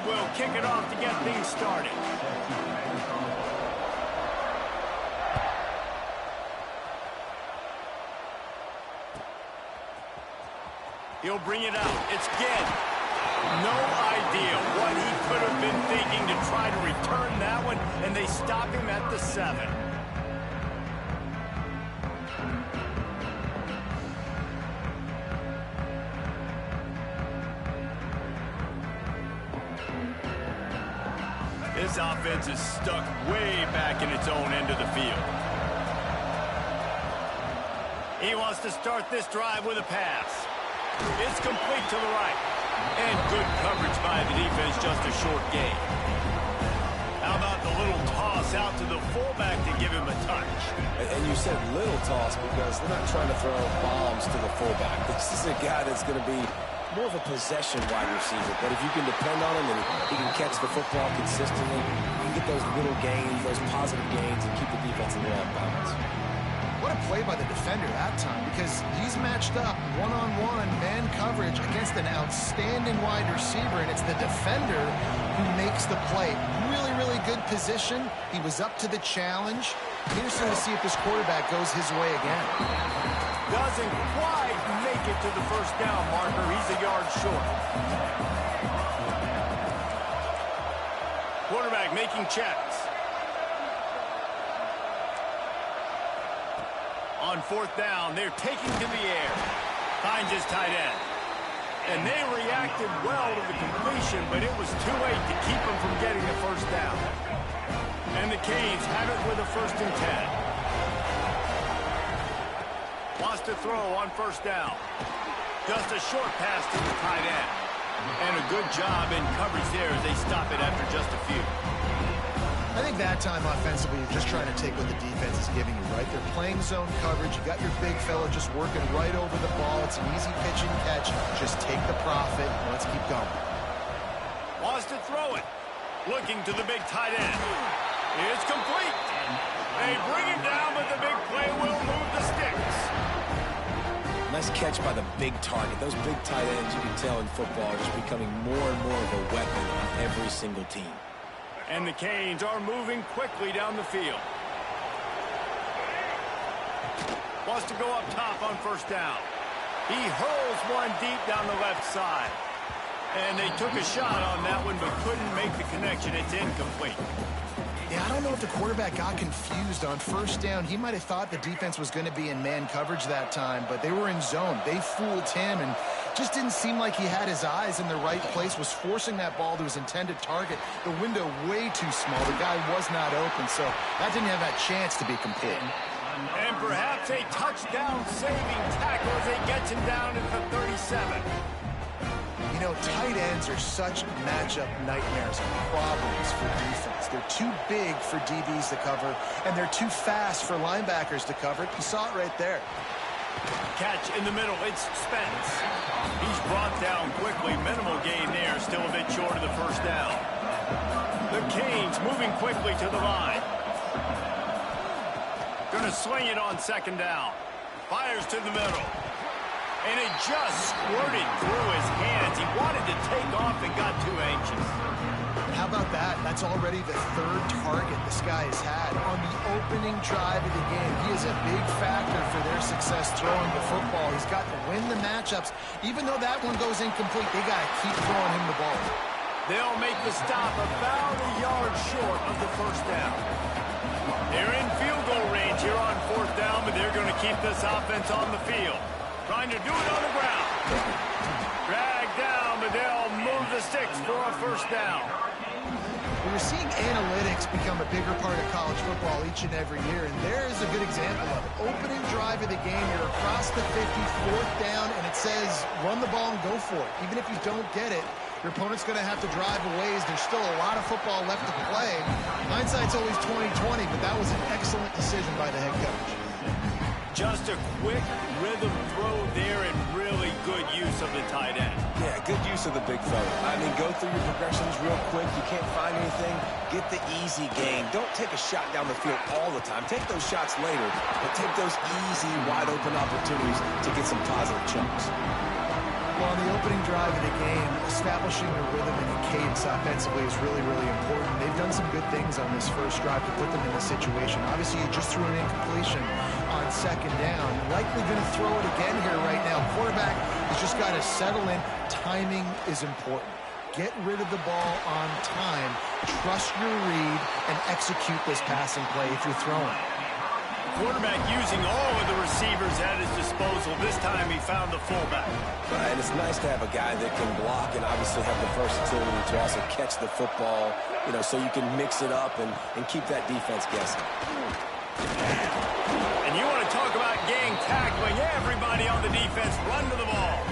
Will kick it off to get things started. He'll bring it out. It's Ginn. No idea what he could have been thinking to try to return that one, and they stop him at the 7. This offense is stuck way back in its own end of the field. He wants to start this drive with a pass. It's complete to the right. And good coverage by the defense, just a short gain. How about the little toss out to the fullback to give him a touch? And you said little toss because they're not trying to throw bombs to the fullback. This is a guy that's going to be more of a possession wide receiver, but if you can depend on him and he can catch the football consistently, you can get those little gains, those positive gains, and keep the defense in the off balance. What a play by the defender that time, because he's matched up one-on-one man coverage against an outstanding wide receiver, and it's the defender who makes the play. Really, really good position. He was up to the challenge. Interesting to see if this quarterback goes his way again. Doesn't quite make it to the first down marker. He's a yard short. Quarterback making checks. On 4th down, they're taking to the air. Finds his tight end. And they reacted well to the completion, but it was too late to keep him from getting the first down. And the Canes have it with a 1st and 10. Wants to throw on 1st down. Just a short pass to the tight end. And a good job in coverage there as they stop it after just a few. I think that time offensively, you're just trying to take what the defense is giving you, right? They're playing zone coverage. You got your big fella just working right over the ball. It's an easy pitch and catch. Just take the profit. Let's keep going. Wants to throw it. Looking to the big tight end. It's complete. They bring him down, but the big play will move the sticks. Nice catch by the big target. Those big tight ends, you can tell in football, are just becoming more and more of a weapon on every single team. And the Canes are moving quickly down the field. Wants to go up top on 1st down. He hurls one deep down the left side. And they took a shot on that one, but couldn't make the connection. It's incomplete. Yeah, I don't know if the quarterback got confused on 1st down. He might have thought the defense was going to be in man coverage that time, but they were in zone. They fooled him and just didn't seem like he had his eyes in the right place, was forcing that ball to his intended target. The window way too small. The guy was not open, so that didn't have that chance to be complete. And perhaps a touchdown-saving tackle as he gets him down at the 37. You know, tight ends are such matchup nightmares and problems for defense. They're too big for DBs to cover, and they're too fast for linebackers to cover. You saw it right there. Catch in the middle. It's Spence. He's brought down quickly. Minimal gain there. Still a bit short of the first down. The Canes moving quickly to the line. Going to swing it on second down. Fires to the middle. And it just squirted through his hands. He wanted to take off and got too anxious. How about that? That's already the third target this guy has had on the opening drive of the game. He is a big factor for their success throwing the football. He's got to win the matchups. Even though that one goes incomplete, they got to keep throwing him the ball. They'll make the stop about a yard short of the first down. They're in field goal range here on fourth down, but they're going to keep this offense on the field. Trying to do it on the ground. Drag down, but they'll move the sticks for a first down. We're seeing analytics become a bigger part of college football each and every year, and there is a good example of it. Opening drive of the game, you're across the 50, fourth down, and it says run the ball and go for it. Even if you don't get it, your opponent's going to have to drive a ways. There's still a lot of football left to play. Hindsight's always 20/20, but that was an excellent decision by the head coach. Just a quick rhythm throw there and really good use of the tight end. Yeah, good use of the big fella. I mean, go through your progressions real quick. You can't find anything, get the easy gain. Don't take a shot down the field all the time. Take those shots later, but take those easy, wide-open opportunities to get some positive chunks. Well, on the opening drive of the game, establishing a rhythm and a cadence offensively is really, really important. They've done some good things on this first drive to put them in this situation. Obviously, you just threw an incompletion on second down. Likely going to throw it again here right now. Quarterback has just got to settle in. Timing is important. Get rid of the ball on time. Trust your read and execute this passing play if you're throwing. Quarterback using all of the receivers at his disposal. This time he found the fullback. And it's nice to have a guy that can block and obviously have the versatility to also catch the football, you know, so you can mix it up and keep that defense guessing. And you want to talk about gang tackling. Everybody on the defense run to the ball.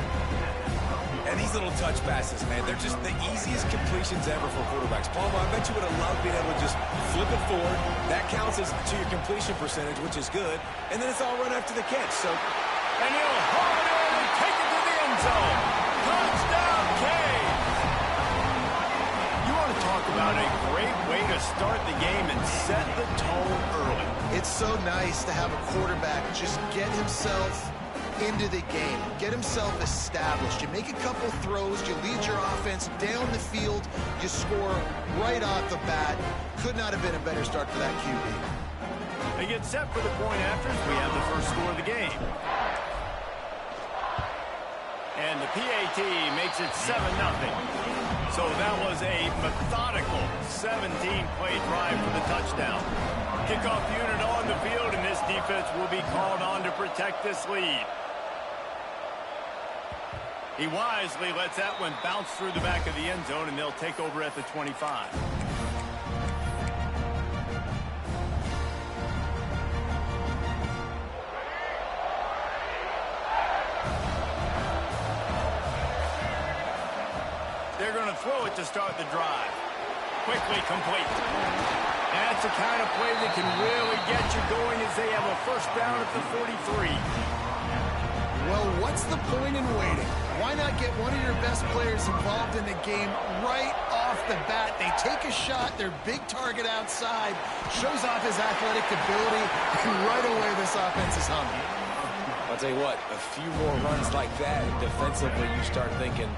And these little touch passes, man, they're just the easiest completions ever for quarterbacks. Palmer, I bet you would have loved being able to just flip it forward. That counts as to your completion percentage, which is good. And then it's all run after the catch. And he'll haul it in and take it to the end zone. Touchdown, Canes! You want to talk about a great way to start the game and set the tone early. It's so nice to have a quarterback just get himself into the game, get himself established. You make a couple throws, you lead your offense down the field, you score right off the bat. Could not have been a better start for that QB. They get set for the point afters. We have the first score of the game. And the PAT makes it 7-0. So that was a methodical 17-play drive for the touchdown. Kickoff unit on the field, and this defense will be called on to protect this lead. He wisely lets that one bounce through the back of the end zone, and they'll take over at the 25. They're going to throw it to start the drive. Quickly complete. That's the kind of play that can really get you going as they have a first down at the 43. Well, what's the point in waiting? Why not get one of your best players involved in the game right off the bat? They take a shot, their big target outside, shows off his athletic ability, and right away this offense is humming. I'll tell you what, a few more runs like that, and defensively you start thinking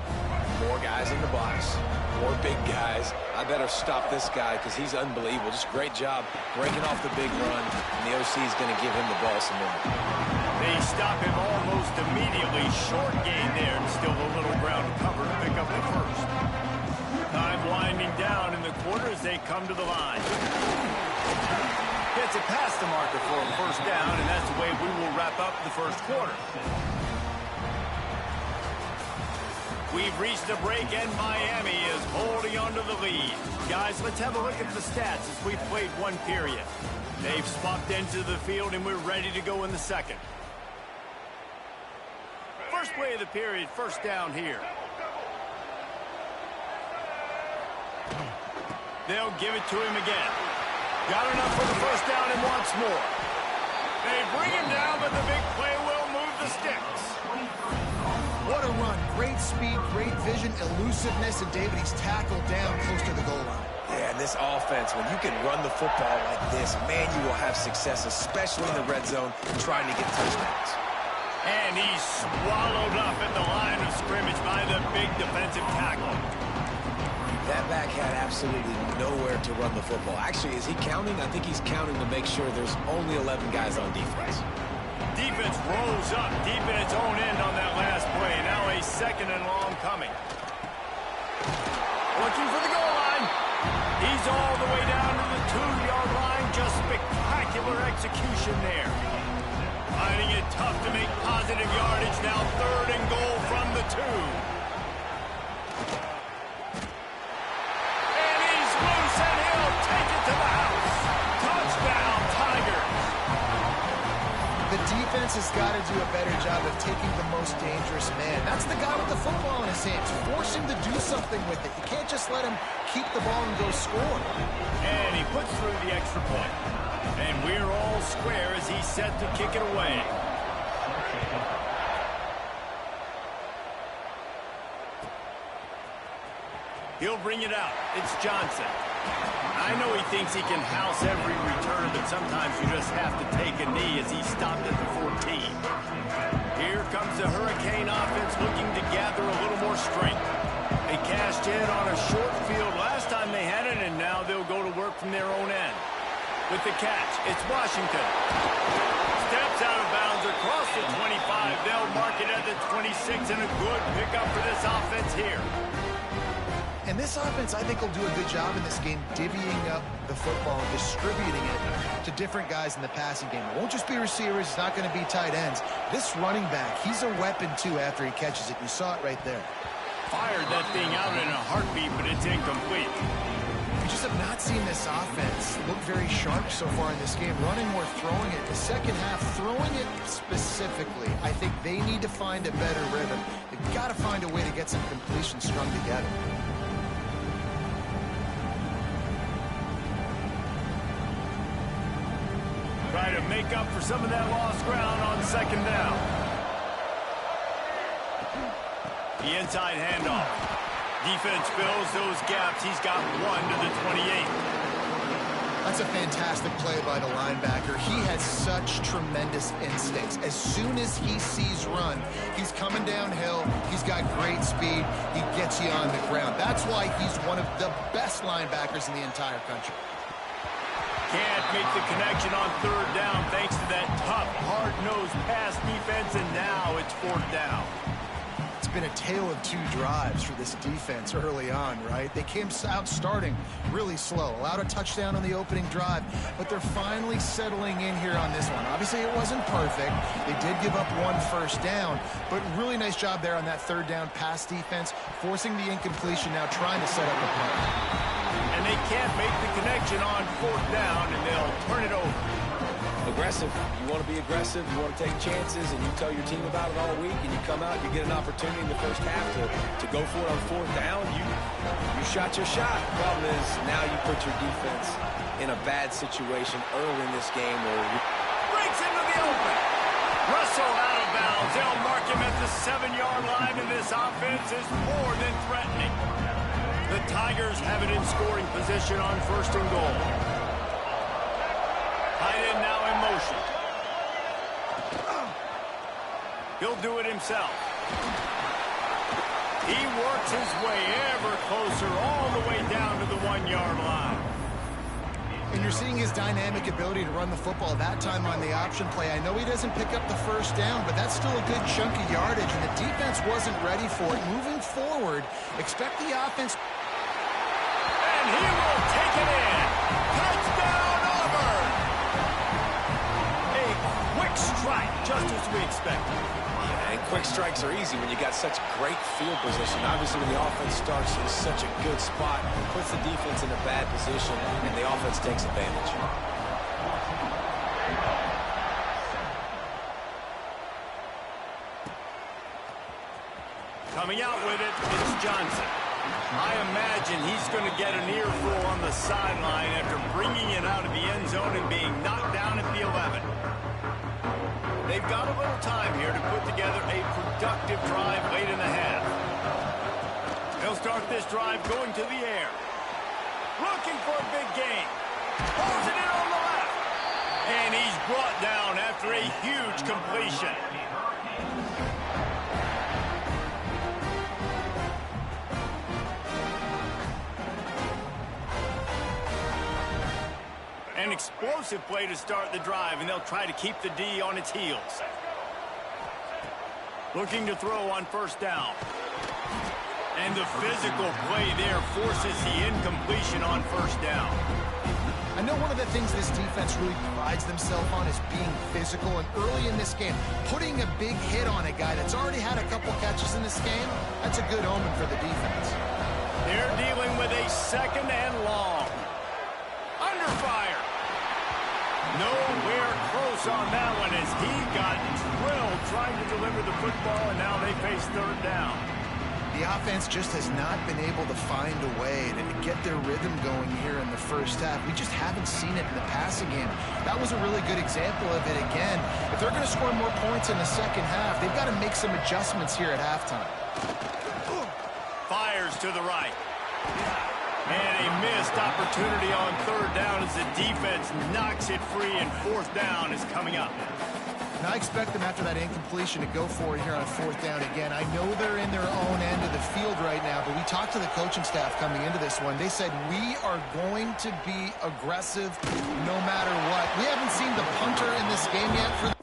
more guys in the box, more big guys. I better stop this guy because he's unbelievable. Just great job breaking off the big run, and the OC is going to give him the ball some more. They stop him almost immediately. Short gain there, and still a little ground to cover to pick up the first. Time winding down in the quarter as they come to the line. Gets it past the marker for a first down, and that's the way we will wrap up the first quarter. We've reached a break, and Miami is holding on to the lead. Guys, let's have a look at the stats as we've played one period. They've swapped into the field, and we're ready to go in the second. First play of the period, first down here. They'll give it to him again. Got enough for the first down and wants more. They bring him down, but the big play will move the sticks. What a run. Great speed, great vision, elusiveness, and David, he's tackled down close to the goal line. Yeah, and this offense, when you can run the football like this, man, you will have success, especially in the red zone, trying to get touchdowns. And he's swallowed up at the line of scrimmage by the big defensive tackle. That back had absolutely nowhere to run the football. Actually, is he counting? I think he's counting to make sure there's only 11 guys on defense. Defense rolls up deep in its own end on that last play. Now a second and long coming. Looking for the goal line. He's all the way down to the 2-yard line. Just spectacular execution there. Finding it tough to make positive yardage. Now 3rd and goal from the 2. And he's loose, and he'll take it to the house. Touchdown, Tigers. The defense has got to do a better job of taking the most dangerous man. That's the guy with the football in his hands. Force him to do something with it. You can't just let him keep the ball and go score. And he puts through the extra point. And we're all square as he's set to kick it away. He'll bring it out. It's Johnson. I know he thinks he can house every return, but sometimes you just have to take a knee as he stopped at the 14. Here comes the Hurricane offense looking to gather a little more strength. They cashed in on a short field last time they had it, and now they'll go to work from their own end. With the catch, it's Washington. Steps out of bounds across the 25. They'll mark it at the 26, and a good pickup for this offense here. And this offense, I think, will do a good job in this game divvying up the football and distributing it to different guys in the passing game. It won't just be receivers. It's not going to be tight ends. This running back, he's a weapon, too, after he catches it. You saw it right there. Fired that thing out in a heartbeat, but it's incomplete. We just have not seen this offense look very sharp so far in this game. Running more, throwing it. The second half, throwing it specifically. I think they need to find a better rhythm. They've got to find a way to get some completions strung together. Try to make up for some of that lost ground on 2nd down. The inside handoff. Defense fills those gaps. He's got 1 to the 28. That's a fantastic play by the linebacker. He has such tremendous instincts. As soon as he sees run, he's coming downhill. He's got great speed. He gets you on the ground. That's why he's one of the best linebackers in the entire country. Can't make the connection on 3rd down thanks to that tough, hard-nosed pass defense, and now it's 4th down. It's been a tale of 2 drives for this defense early on, right? They came out starting really slow, allowed a touchdown on the opening drive, but they're finally settling in here on this one. Obviously, it wasn't perfect. They did give up 1 first down, but really nice job there on that 3rd down pass defense, forcing the incompletion, now trying to set up a punt. And they can't make the connection on 4th down, and they'll turn it over. Aggressive. You want to be aggressive. You want to take chances, and you tell your team about it all week, and you come out, you get an opportunity in the first half to go for it on 4th down. You shot your shot. The problem is now you put your defense in a bad situation early in this game. Breaks into the open. Russell out of bounds. They'll mark him at the 7-yard line, and this offense is more than threatening. The Tigers have it in scoring position on 1st and goal. Tight end now in motion. He'll do it himself. He works his way ever closer all the way down to the 1-yard line. And you're seeing his dynamic ability to run the football that time on the option play. I know he doesn't pick up the first down, but that's still a good chunk of yardage, and the defense wasn't ready for it. Moving forward, expect the offense. And he will take it in. Touchdown, Auburn! A quick strike, just as we expected. And quick strikes are easy when you got such great field position. Obviously, when the offense starts in such a good spot, puts the defense in a bad position, and the offense takes advantage. Coming out with it, it's Johnson. I imagine he's going to get an earful on the sideline after bringing it out of the end zone and being knocked down at the 11. They've got a little time here to put together a productive drive late in the half. They'll start this drive going to the air. Looking for a big gain. Pulls it in on the left. And he's brought down after a huge completion. An explosive play to start the drive, and they'll try to keep the D on its heels. Looking to throw on first down. And the physical play there forces the incompletion on first down. I know one of the things this defense really prides themselves on is being physical, and early in this game, putting a big hit on a guy that's already had a couple catches in this game, that's a good omen for the defense. They're dealing with a second and long. Under fire. Nowhere close on that one as he got drilled trying to deliver the football, and now they face third down. The offense just has not been able to find a way to get their rhythm going here in the first half. We just haven't seen it in the passing game. That was a really good example of it again. If they're going to score more points in the second half, they've got to make some adjustments here at halftime. Fires to the right. And a missed opportunity on third down as the defense knocks it free, and fourth down is coming up. And I expect them after that incompletion to go for it here on fourth down again. I know they're in their own end of the field right now, but we talked to the coaching staff coming into this one. They said, we are going to be aggressive no matter what. We haven't seen the punter in this game yet for the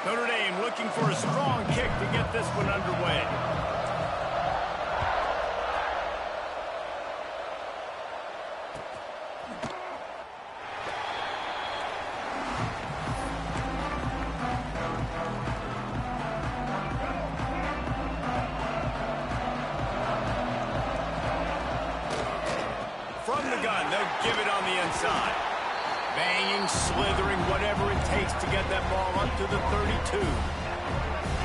Notre Dame looking for a strong kick to get this one underway. From the gun, they'll give it on the inside. Banging, slithering, whatever it takes to get that ball up to the 32.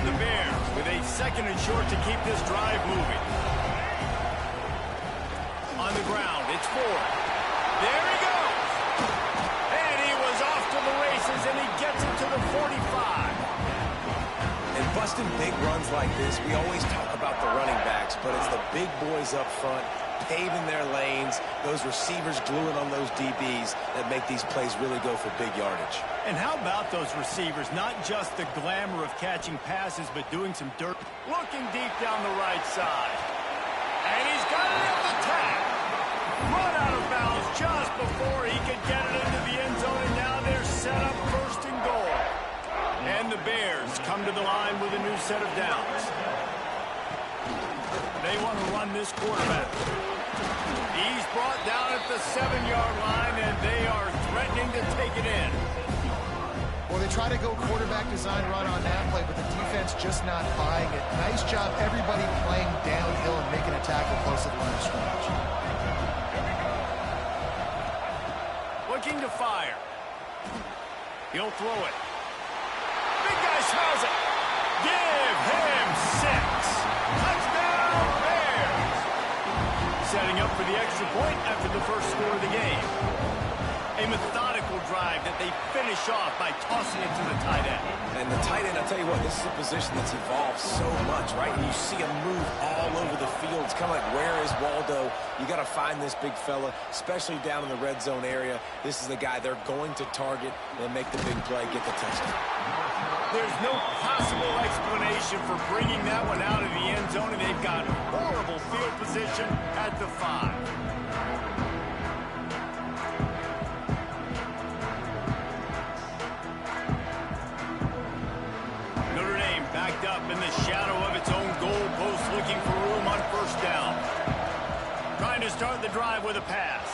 The Bears with a second and short to keep this drive moving. On the ground, it's Ford. There he goes. And he was off to the races, and he gets it to the 45. And busting big runs like this, we always talk about the running backs, but it's the big boys up front paving their lanes, those receivers gluing on those DBs that make these plays really go for big yardage. And how about those receivers? Not just the glamour of catching passes, but doing some dirt. Looking deep down the right side. And he's got it in the tag. Run out of bounds just before he could get it into the end zone, and now they're set up first and goal. And the Bears come to the line with a new set of downs. They want to run this quarterback. He's brought down at the 7-yard line, and they are threatening to take it in. Well, they try to go quarterback design run on that play, but the defense just not buying it. Nice job, everybody playing downhill and making a tackle close to the line of scrimmage. Looking to fire. He'll throw it. Big guy smells it. Give him 6. Touchdown, Bears. Setting up for the extra point after the first score of the game. A methodical drive that they finish off by tossing it to the tight end. And the tight end, I'll tell you what, this is a position that's evolved so much, right? And you see him move all over the field. It's kind of like, where is Waldo? You got to find this big fella, especially down in the red zone area. This is the guy they're going to target and make the big play, get the touchdown. There's no possible explanation for bringing that one out of the end zone, and they've got horrible field position at the 5. Backed up in the shadow of its own goal post, looking for room on first down. Trying to start the drive with a pass.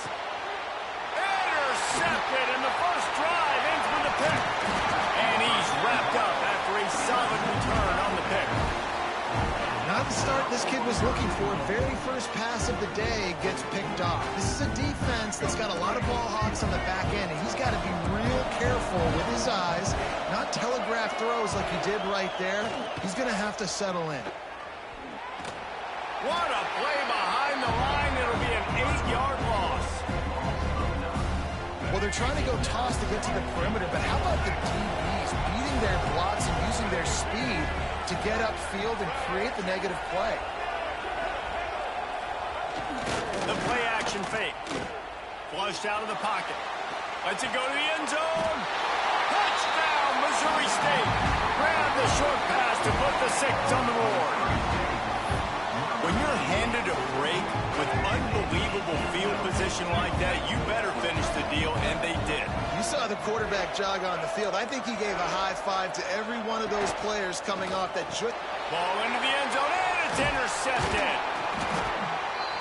Intercepted, and the first drive ends with a pick. And he's wrapped up after a solid return on the pick. Not the start this kid was looking for. Very first pass of the day gets picked off. This is a defense that's got a lot of ball hawks on the back end, and he's got to be real careful with his eyes, not telegraph throws like he did right there. He's going to have to settle in. What a play behind the line. It'll be an 8-yard loss. Well, they're trying to go toss to get to the perimeter, but how about the DBs beating their blocks and using their speed to get upfield and create the negative play? The play action fake. Flushed out of the pocket. Lets it go to the end zone. Touchdown, Missouri State. Grab the short pass to put the 6 on the board. When you're handed a break with unbelievable field position like that, you better finish the deal, and they did. You saw the quarterback jog on the field. I think he gave a high five to every one of those players coming off that. Ball into the end zone, and it's intercepted.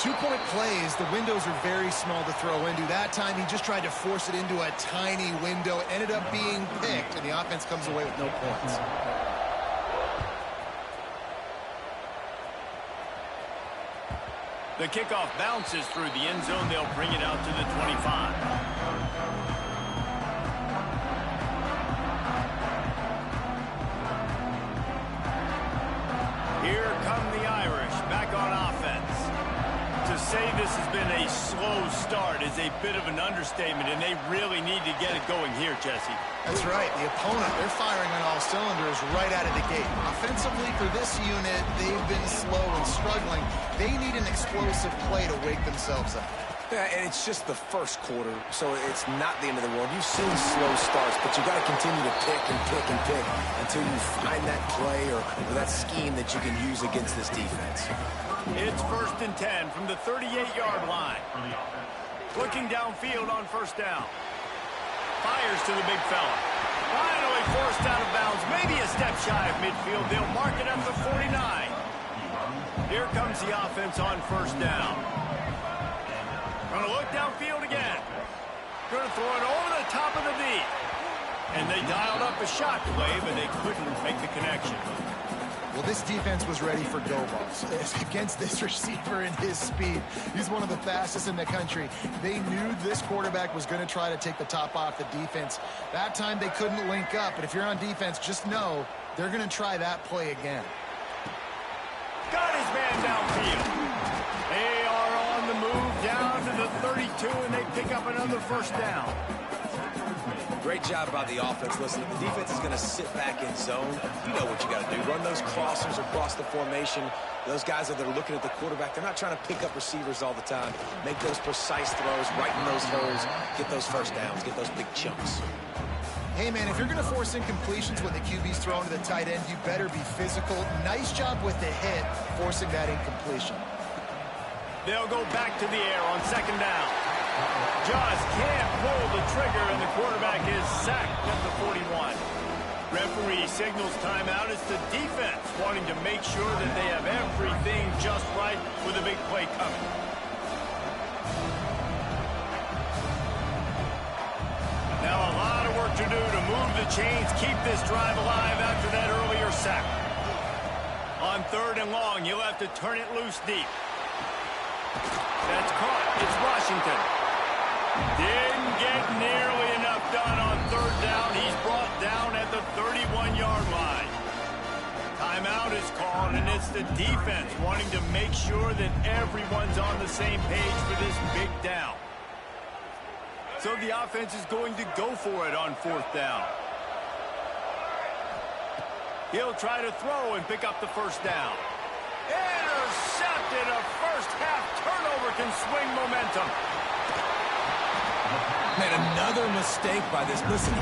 2-point plays, the windows are very small to throw into. That time, he just tried to force it into a tiny window. It ended up being picked, and the offense comes away with no points. The kickoff bounces through the end zone. They'll bring it out to the 25. Here come the Irish back on offense. To say this has been a slow start is a bit of an understatement, and they really need to get it going here, Jesse. That's right. The opponent, they're firing on all cylinders right out of the gate. Offensively, for this unit, they've been slow and struggling. They need an explosive play to wake themselves up. Yeah, and it's just the first quarter, so it's not the end of the world. You've seen slow starts, but you got to continue to pick and pick and pick until you find that play or that scheme that you can use against this defense. It's 1st and 10 from the 38-yard line. Looking downfield on first down. Fires to the big fella. Finally forced out of bounds. Maybe a step shy of midfield. They'll mark it at the 49. Here comes the offense on first down. Going to look downfield again. Going to throw it over the top of the D. And they dialed up a shot play, but they couldn't make the connection. Well, this defense was ready for go balls against this receiver and his speed. He's one of the fastest in the country. They knew this quarterback was going to try to take the top off the defense. That time they couldn't link up, but if you're on defense, just know they're going to try that play again. Got his man downfield. They are on the move down to the 32, and they pick up another first down. Great job by the offense. Listen, if the defense is going to sit back in zone, you know what you got to do. Run those crossers across the formation. Those guys that are looking at the quarterback, they're not trying to pick up receivers all the time. Make those precise throws, right in those holes, get those first downs, get those big chunks. Hey, man, if you're going to force incompletions when the QB's thrown to the tight end, you better be physical. Nice job with the hit, forcing that incompletion. They'll go back to the air on second down. Just can't pull the trigger, and the quarterback is sacked at the 41. Referee signals timeout. It's the defense wanting to make sure that they have everything just right with a big play coming. Now a lot of work to do to move the chains, keep this drive alive after that earlier sack. On 3rd and long, you'll have to turn it loose deep. That's caught. It's Washington. Didn't get nearly enough done on 3rd down. He's brought down at the 31-yard line. Timeout is called, and it's the defense wanting to make sure that everyone's on the same page for this big down. So the offense is going to go for it on 4th down. He'll try to throw and pick up the 1st down. Intercepted. A first-half turnover can swing momentum. Man, another mistake by this. Listen,